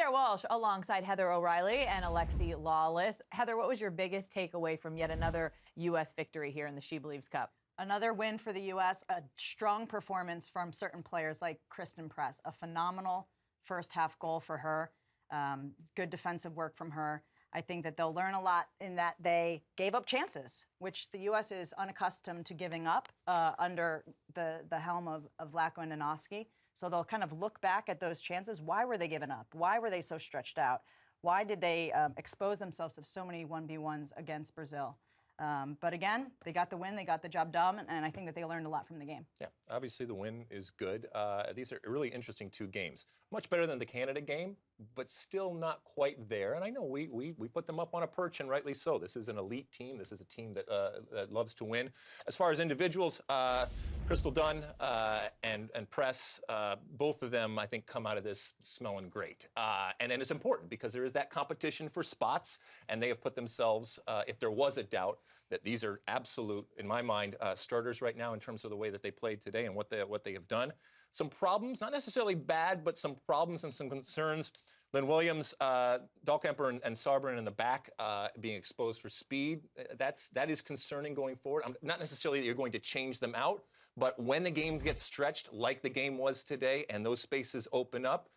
Claire Walsh alongside Heather O'Reilly and Alexi Lalas. Heather, what was your biggest takeaway from yet another U.S. victory here in the SheBelieves Cup? Another win for the U.S., a strong performance from certain players like Christen Press, a phenomenal first half goal for her, good defensive work from her. I think that they'll learn a lot in that they gave up chances, which the U.S. is unaccustomed to giving up under the helm of Vlatko Andonovski. So they'll kind of look back at those chances. Why were they given up? Why were they so stretched out? Why did they expose themselves to so many 1v1s against Brazil? But again, they got the win, they got the job done, and I think that they learned a lot from the game. Yeah, obviously the win is good. These are really interesting two games. Much better than the Canada game, but still not quite there. And I know we put them up on a perch, and rightly so. This is an elite team. This is a team that loves to win. As far as individuals, Dunn and Press, both of them, I think, come out of this smelling great. And it's important because there is that competition for spots, and they have put themselves, if there was a doubt, that these are absolute, in my mind, starters right now in terms of the way that they played today and what they have done. Some problems, not necessarily bad, but some problems and some concerns. Lynn Williams, Dahlkemper, and Sabrin in the back being exposed for speed. That is concerning going forward. Not necessarily that you're going to change them out, but when the game gets stretched, like the game was today, and those spaces open up,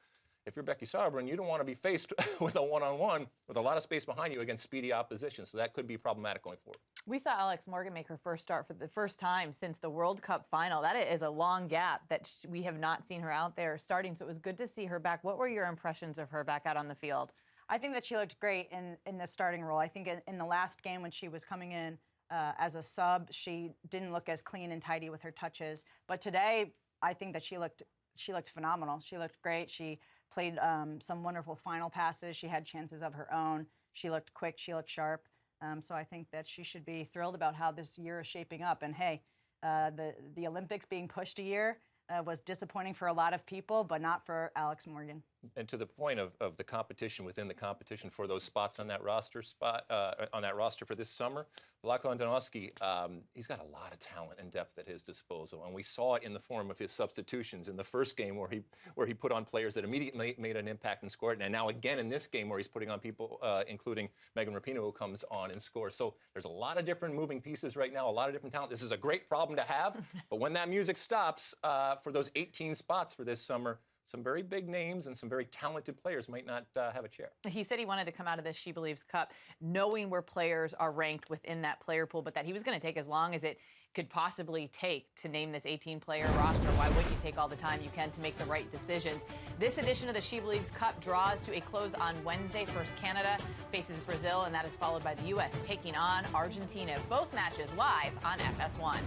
if you're Becky Sabrin, you don't want to be faced with a one-on-one with a lot of space behind you against speedy opposition. So that could be problematic going forward. We saw Alex Morgan make her first start for the first time since the World Cup final. That is a long gap that we have not seen her out there starting. So it was good to see her back. What were your impressions of her back out on the field? I think that she looked great in the starting role. I think in the last game when she was coming in as a sub, she didn't look as clean and tidy with her touches. But today, I think that she looked phenomenal. She looked great. She played some wonderful final passes. She had chances of her own. She looked quick. She looked sharp. So I think that she should be thrilled about how this year is shaping up. And hey, the Olympics being pushed a year was disappointing for a lot of people, but not for Alex Morgan. And to the point of the competition within the competition for those spots on that roster for this summer, Vlatko Andonovski, he's got a lot of talent and depth at his disposal, and we saw it in the form of his substitutions in the first game where he put on players that immediately made an impact and scored, and now again in this game where he's putting on people, including Megan Rapinoe, who comes on and scores. So there's a lot of different moving pieces right now, a lot of different talent. This is a great problem to have, but when that music stops for those 18 spots for this summer, some very big names and some very talented players might not have a chair. He said he wanted to come out of this SheBelieves Cup knowing where players are ranked within that player pool, but that he was going to take as long as it could possibly take to name this 18-player roster. Why wouldn't you take all the time you can to make the right decisions? This edition of the SheBelieves Cup draws to a close on Wednesday. First, Canada faces Brazil, and that is followed by the U.S. taking on Argentina. Both matches live on FS1.